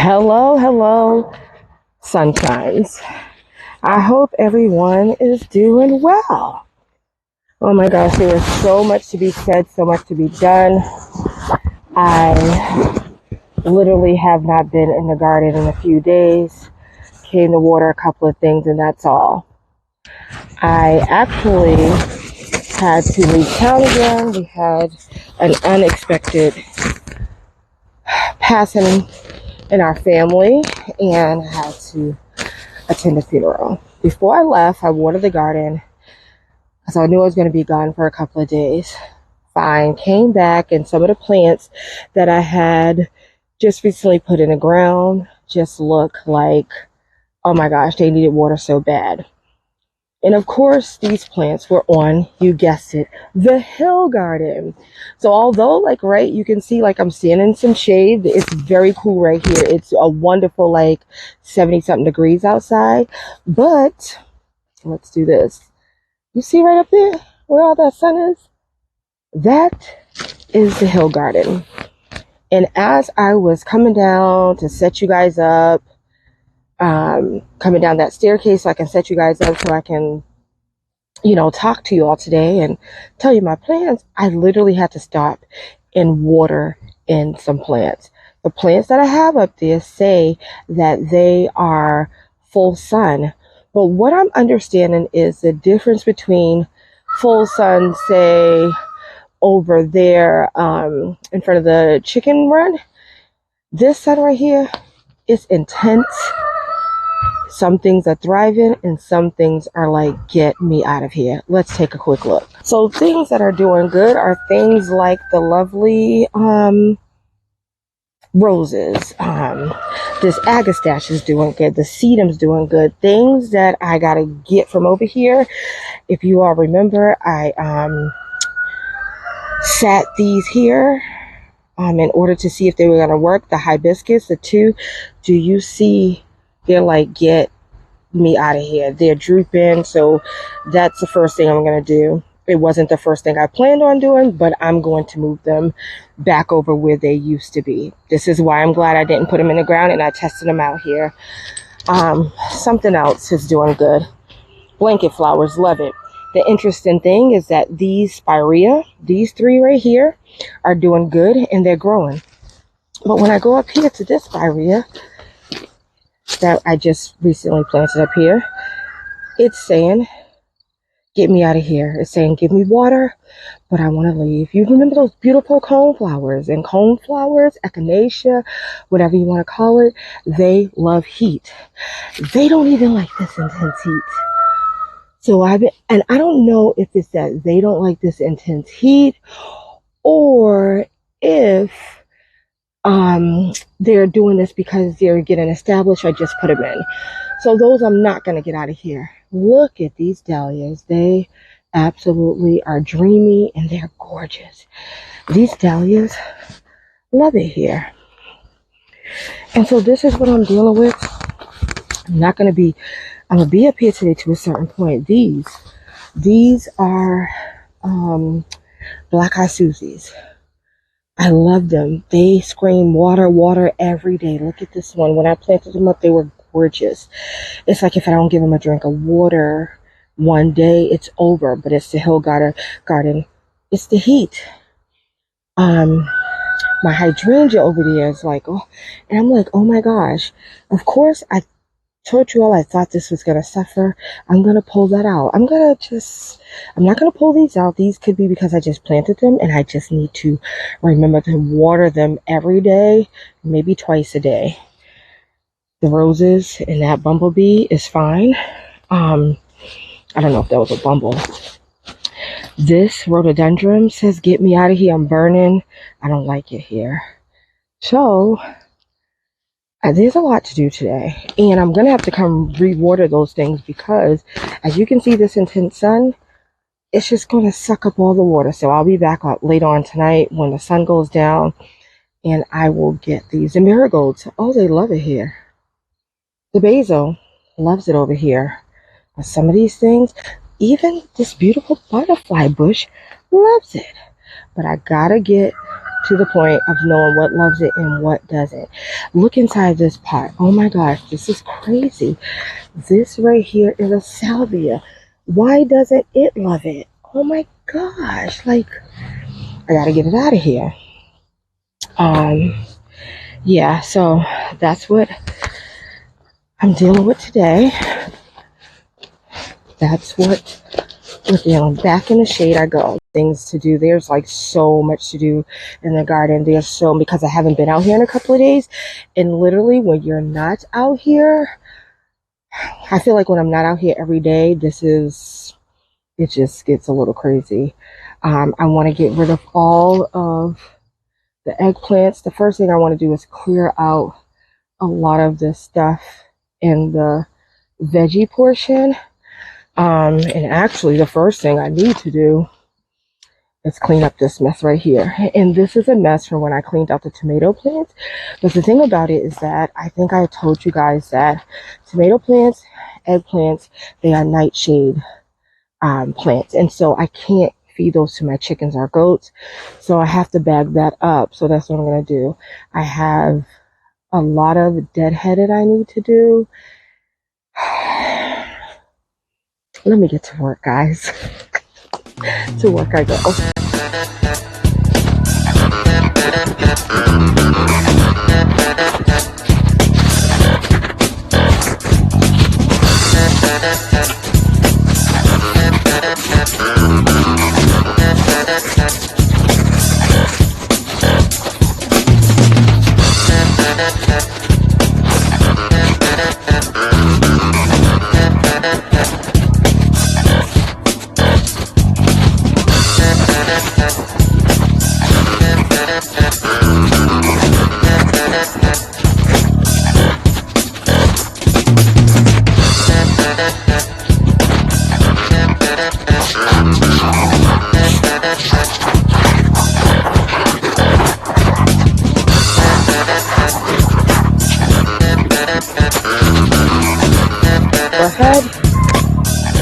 Hello, sunshines. I hope everyone is doing well. Oh my gosh, there is so much to be said, so much to be done. I literally have not been in the garden in a few days. Came to water a couple of things, and that's all. I actually had to leave town again. We had an unexpected passing in our family, and I had to attend a funeral. Before I left, I watered the garden because I knew I was going to be gone for a couple of days. Fine, came back, and some of the plants that I had just recently put in the ground just look like, oh my gosh, they needed water so bad. And of course, these plants were on, you guessed it, the hill garden. So although, right, you can see, I'm standing in some shade. It's very cool right here. It's a wonderful, 70-something degrees outside. But let's do this. You see right up there where all that sun is? That is the hill garden. And as I was coming down to set you guys up, coming down that staircase so I can set you guys up so I can, talk to you all today and tell you my plans, I literally had to stop and water in some plants. The plants that I have up there say that they are full sun. But what I'm understanding is the difference between full sun, say, over there in front of the chicken run. This sun right here is intense. Some things are thriving and some things are like, get me out of here. Let's take a quick look. So things that are doing good are things like the lovely roses. This agastache is doing good. The sedum's doing good. Things that I gotta get from over here. If you all remember, I sat these here in order to see if they were gonna work. The hibiscus, the two. Do you see? They're like, get me out of here. They're drooping. So that's the first thing I'm going to do. It wasn't the first thing I planned on doing, but I'm going to move them back over where they used to be. This is why I'm glad I didn't put them in the ground and I tested them out here. Something else is doing good. Blanket flowers, love it. The interesting thing is that these spirea, these three right here, are doing good and they're growing. But when I go up here to this spirea, that I just recently planted up here, it's saying, get me out of here. It's saying, give me water, but I want to leave. You remember those beautiful cone flowers? And cone flowers, echinacea, whatever you want to call it, they love heat. They don't even like this intense heat. So and I don't know if it's that they don't like this intense heat or if they're doing this because they're getting established. I just put them in. So those I'm not going to get out of here. Look at these dahlias. They absolutely are dreamy and they're gorgeous. These dahlias, love it here. And so this is what I'm dealing with. I'm going to be up here today to a certain point. These are black eye Susies. I love them. They scream water, water every day. Look at this one. When I planted them up, they were gorgeous. It's like if I don't give them a drink of water one day, it's over. But it's the hill garden. It's the heat. My hydrangea over there is like, oh, and I'm like, oh my gosh. Of course, I told you all I thought this was going to suffer. I'm going to pull that out. I'm not going to pull these out. These could be because I just planted them and I just need to remember to water them every day, maybe twice a day. The roses and that bumblebee is fine. I don't know if that was a bumble. This rhododendron says, get me out of here. I'm burning. I don't like it here. So there's a lot to do today, and I'm going to have to come re-water those things because, as you can see, this intense sun, it's just going to suck up all the water. So I'll be back up later on tonight when the sun goes down, and I will get these. The marigolds, oh, they love it here. The basil loves it over here. But some of these things, even this beautiful butterfly bush loves it. But I got to get to the point of knowing what loves it and what doesn't. Look inside this pot. Oh my gosh, this is crazy. This right here is a salvia. Why doesn't it love it? Oh my gosh, like, I gotta get it out of here. Yeah, so that's what I'm dealing with today. That's what we're dealing. Back in the shade I go. Things to do. There's like so much to do in the garden. There's so, because I haven't been out here in a couple of days, and literally when you're not out here, I feel like when I'm not out here every day, it just gets a little crazy. I want to get rid of all of the eggplants. The first thing I want to do is clear out a lot of this stuff in the veggie portion. And actually the first thing I need to do is clean up this mess right here. And this is a mess from when I cleaned out the tomato plants. But the thing about it is that I think I told you guys that tomato plants, eggplants, they are nightshade plants. And so I can't feed those to my chickens or goats. So I have to bag that up. So that's what I'm going to do. I have a lot of deadheaded I need to do. Let me get to work, guys. To work I go.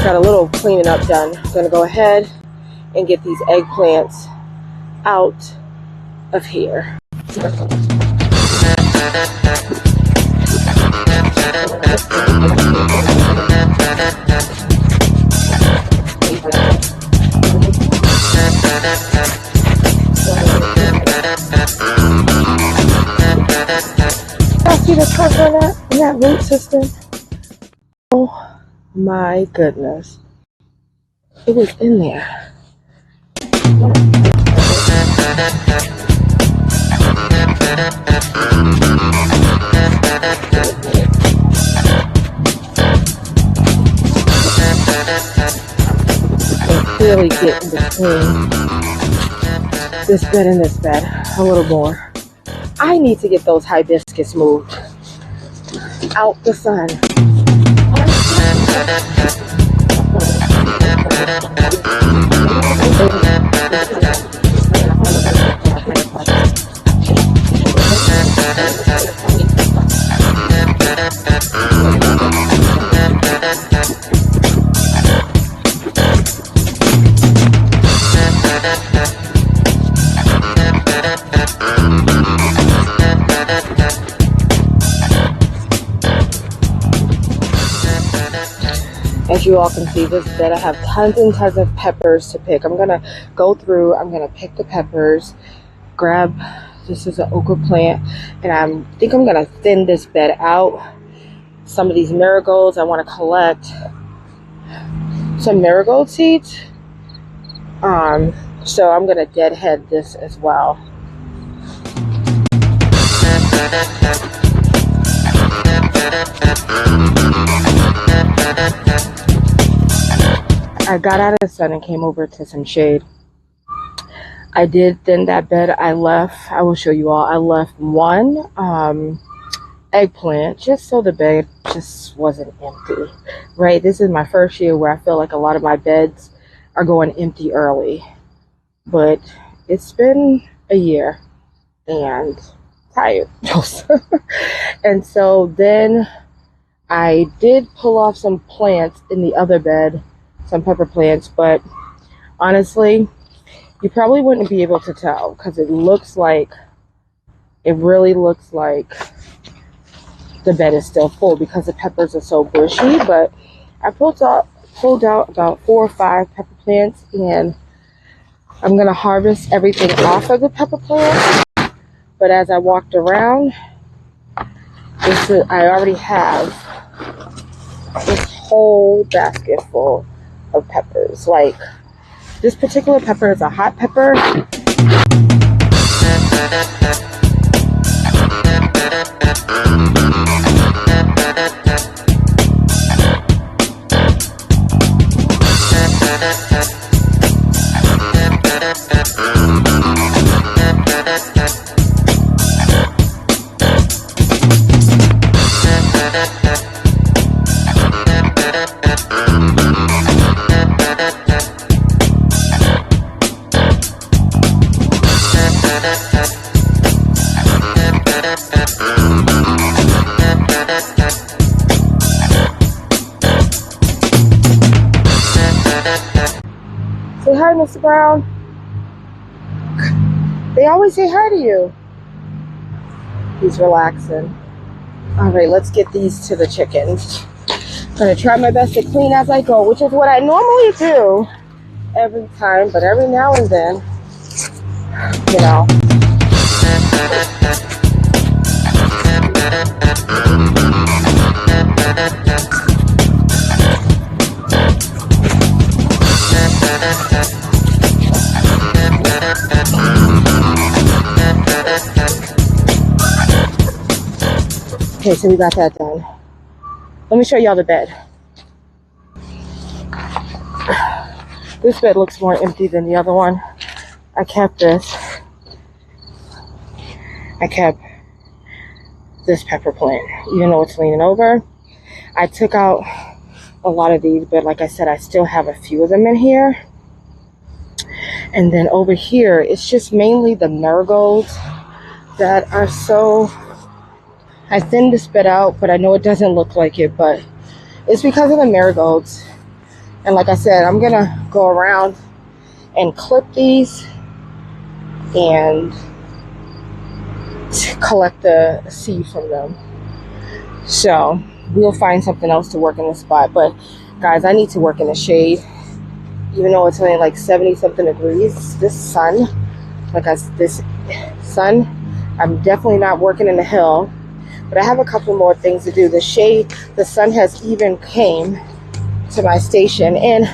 Got a little cleaning up done. I'm gonna go ahead and get these eggplants out of here. I see the trunk on that root system. Oh my goodness, it was in there. And clearly get in between this bed and this bed a little more. I need to get those hibiscus moved out the sun. As you all can see, this bed, I have tons and tons of peppers to pick. I'm gonna go through, I'm gonna pick the peppers, grab, this is an okra plant, and I think I'm gonna thin this bed out. Some of these marigolds, I wanna collect some marigold seeds. So I'm gonna deadhead this as well. I got out of the sun and came over to some shade. I did thin that bed. I will show you all, I left one eggplant just so the bed just wasn't empty, right? This is my first year where I feel like a lot of my beds are going empty early, but it's been a year and tired. And so then I did pull off some plants in the other bed, some pepper plants, but honestly, You probably wouldn't be able to tell because it really looks like the bed is still full because the peppers are so bushy. But I pulled out about 4 or 5 pepper plants, and I'm gonna harvest everything off of the pepper plants. But as I walked around, I already have this whole basket full of peppers. Like, this particular pepper is a hot pepper. Say hi, Mr. Brown. They always say hi to you. He's relaxing. All right, let's get these to the chickens. I'm gonna try my best to clean as I go, which is what I normally do every time, but every now and then, you know. Okay, so we got that done. Let me show y'all the bed. This bed looks more empty than the other one. I kept this pepper plant, even though it's leaning over. I took out a lot of these, but like I said, I still have a few of them in here. And then over here, it's just mainly the marigolds that are so... I thinned this bed out, but I know it doesn't look like it, but it's because of the marigolds. And like I said, I'm gonna go around and clip these and collect the seed from them. So we'll find something else to work in the spot. But guys, I need to work in the shade, even though it's only like 70 something degrees. This sun, I'm definitely not working in the hill. But I have a couple more things to do. The shade, the sun has even came to my station and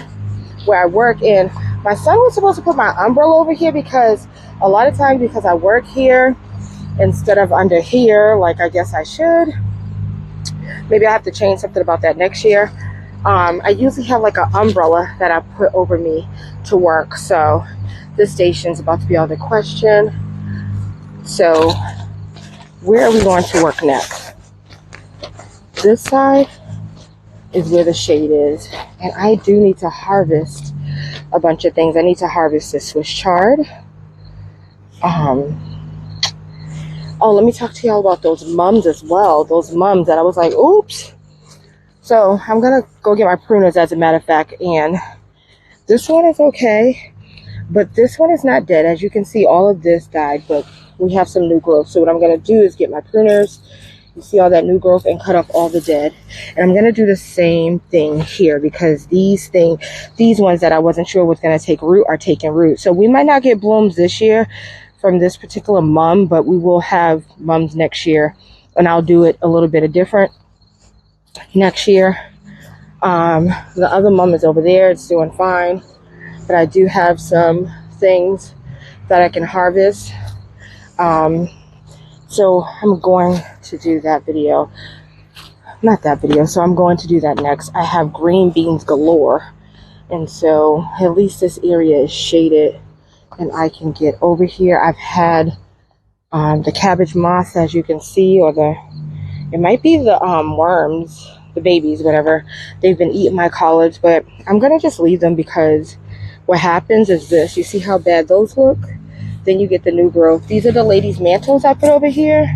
where I work in. My son was supposed to put my umbrella over here because a lot of times, because I work here instead of under here, like I guess I should. Maybe I have to change something about that next year. I usually have like an umbrella that I put over me to work. So this station's about to be out of the question. So where are we going to work next? This side is where the shade is. And I do need to harvest a bunch of things. I need to harvest the Swiss chard. Oh, let me talk to y'all about those mums as well. Those mums that I was like, oops. So I'm going to go get my pruners, as a matter of fact. And this one is okay. But this one is not dead. As you can see, all of this died. But we have some new growth. So what I'm going to do is get my pruners. You see all that new growth, and cut off all the dead. And I'm going to do the same thing here because these ones that I wasn't sure was going to take root are taking root. So we might not get blooms this year from this particular mum, but we will have mums next year. And I'll do it a little bit different next year. The other mum is over there. It's doing fine. But I do have some things that I can harvest. So I'm going to do that video. Not that video. So I'm going to do that next. I have green beans galore. And so at least this area is shaded and I can get over here. I've had the cabbage moths, as you can see, or it might be the worms, the babies, whatever. They've been eating my collards, but I'm going to just leave them because what happens is this. You see how bad those look? Then you get the new growth. These are the ladies' mantles I put over here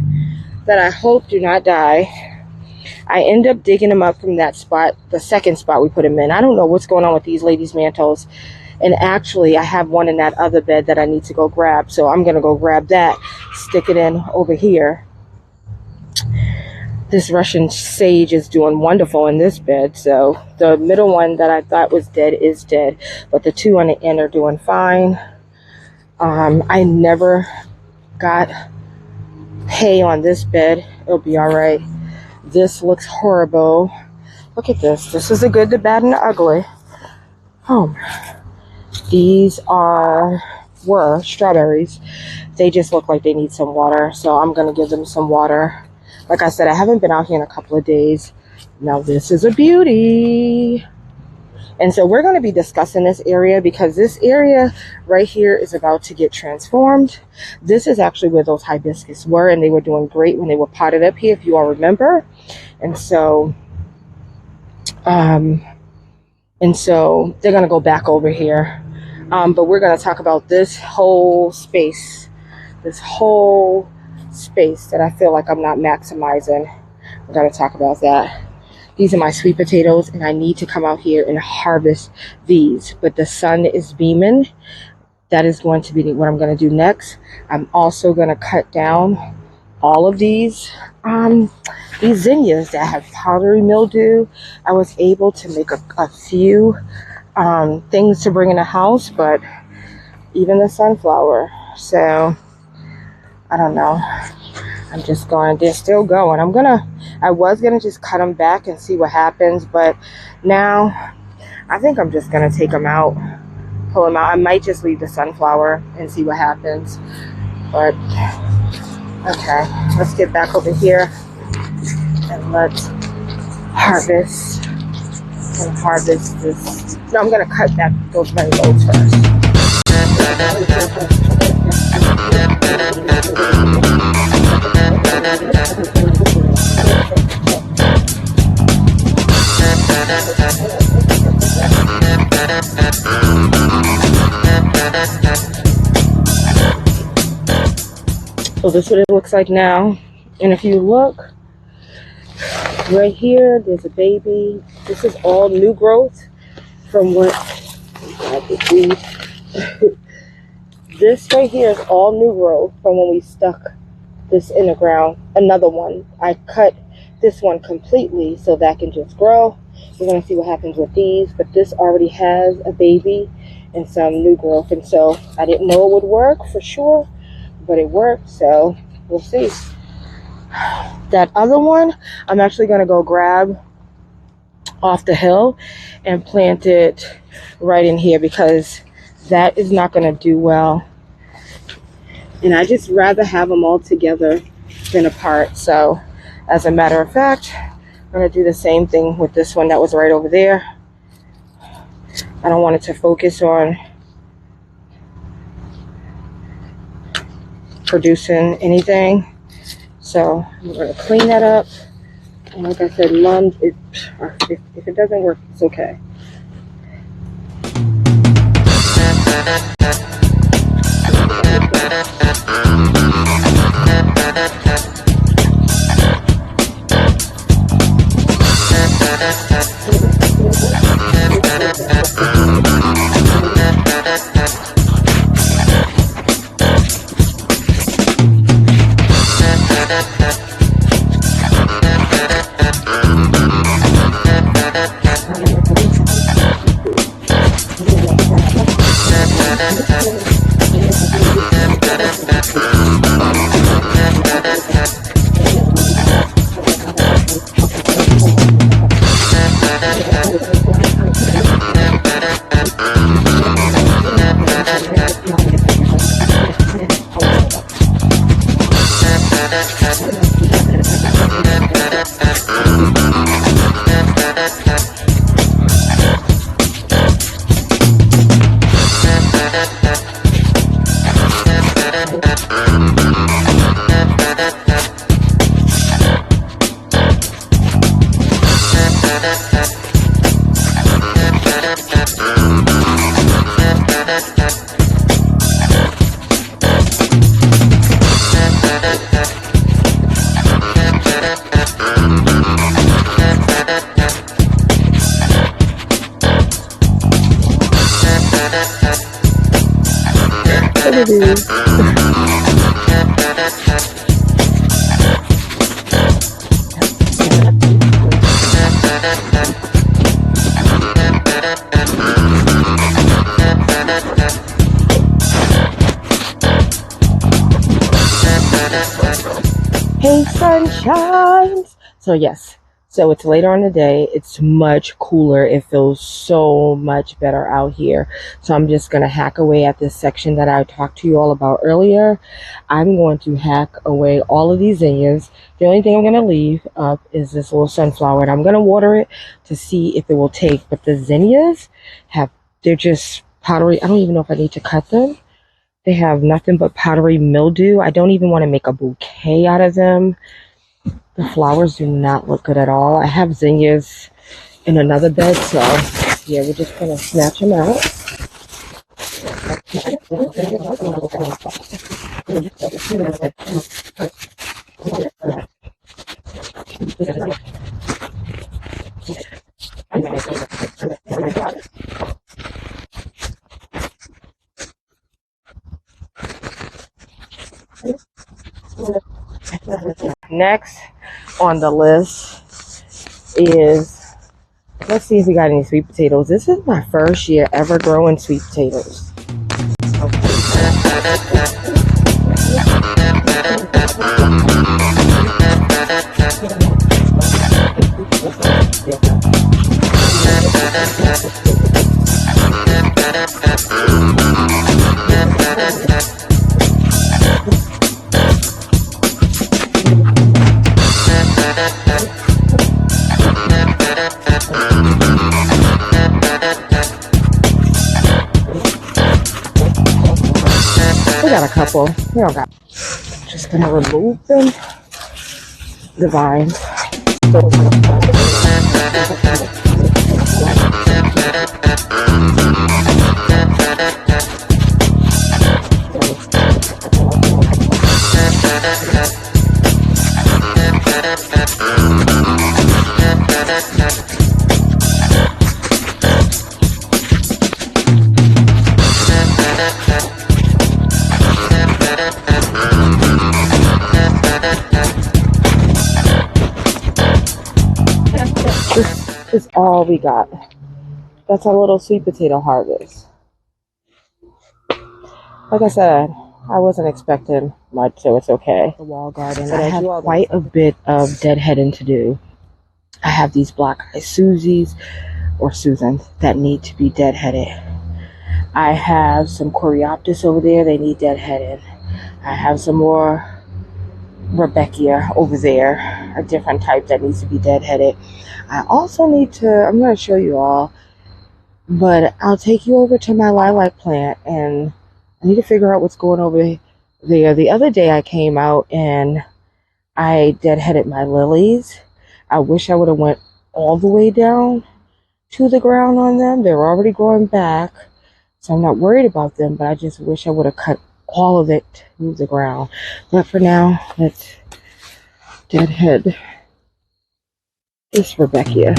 that I hope do not die. I end up digging them up from that spot, the second spot we put them in. I don't know what's going on with these ladies' mantles. And actually, I have one in that other bed that I need to go grab. So I'm going to go grab that, stick it in over here. This Russian sage is doing wonderful in this bed. So the middle one that I thought was dead is dead. But the two on the end are doing fine. I never got hay on this bed. It'll be all right. This looks horrible. Look at this. This is the good, the bad, and the ugly. These were strawberries. They just look like they need some water. So I'm going to give them some water. Like I said, I haven't been out here in a couple of days. Now this is a beauty. And so we're going to be discussing this area because this area right here is about to get transformed. This is actually where those hibiscus were, and they were doing great when they were potted up here, if you all remember. And so they're going to go back over here. But we're going to talk about this whole space that I feel like I'm not maximizing. We're going to talk about that. These are my sweet potatoes, and I need to come out here and harvest these. But the sun is beaming. That is going to be what I'm going to do next. I'm also going to cut down all of these zinnias that have powdery mildew. I was able to make a few things to bring in the house, but even the sunflower. So I don't know. I'm just going, they're still going. I was gonna just cut them back and see what happens, but now I think I'm just gonna take them out, pull them out. I might just leave the sunflower and see what happens. But okay, let's get back over here and let's harvest this. No, I'm gonna cut back those marigolds first. So this is what it looks like now. And if you look right here, there's a baby. This is all new growth from what this right here is all new growth from when we stuck this in the ground. Another one, I cut this one completely so that can just grow. We're going to see what happens with these, but this already has a baby and some new growth, and so I didn't know it would work for sure, but it worked, so we'll see. That other one I'm actually going to go grab off the hill and plant it right in here because that is not going to do well, and I just rather have them all together than apart. So as a matter of fact, I'm going to do the same thing with this one that was right over there. I don't want it to focus on producing anything, so I'm going to clean that up. And like I said, Mom, if it doesn't work, it's okay. leaves. Hey, sunshines. So yes, so it's later in the day. It's much cooler. It feels so much better out here. So I'm just going to hack away at this section that I talked to you all about earlier. I'm going to hack away all of these zinnias. The only thing I'm going to leave up is this little sunflower, and I'm going to water it to see if it will take. But the zinnias they're just powdery. I don't even know if I need to cut them. They have nothing but powdery mildew. I don't even want to make a bouquet out of them. The flowers do not look good at all. I have zinnias in another bed, so yeah, we're just going to snatch them out. Next on the list is, let's see if we got any sweet potatoes. This is my first year ever growing sweet potatoes. We got a couple. We don't got. Just gonna remove them. The vines. This is all we got. That's our little sweet potato harvest. Like I said, I wasn't expecting much, so it's okay. The wall garden, but I have quite a bit of deadheading to do. I have these black-eyed Susies or Susans that need to be deadheaded. I have some Coreopsis over there. They need deadheaded. I have some more Rebecca over there, a different type that needs to be deadheaded. I also need to, I'm going to show you all, but I'll take you over to my lilac plant, and I need to figure out what's going over there. The other day I came out and I deadheaded my lilies. I wish I would have went all the way down to the ground on them. They're already growing back, so I'm not worried about them, but I just wish I would have cut all of it to the ground. But for now, let's deadhead this Rebecca.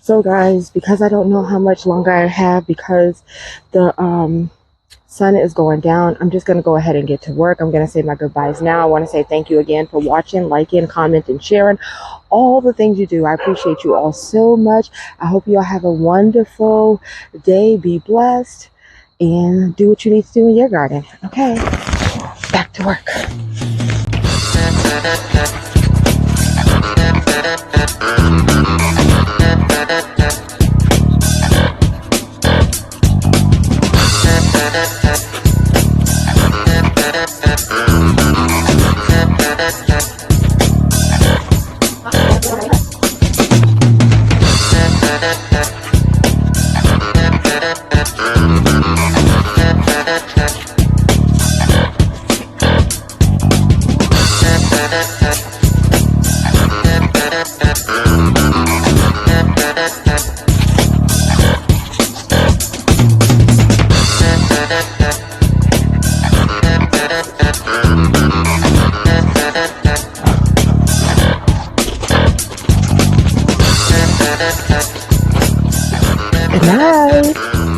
So guys, because I don't know how much longer I have, because the sun is going down, I'm just going to go ahead and get to work. I'm going to say my goodbyes now. I want to say thank you again for watching, liking, commenting, sharing, all the things you do. I appreciate you all so much. I hope you all have a wonderful day. Be blessed and do what you need to do in your garden. Okay, back to work. Good night.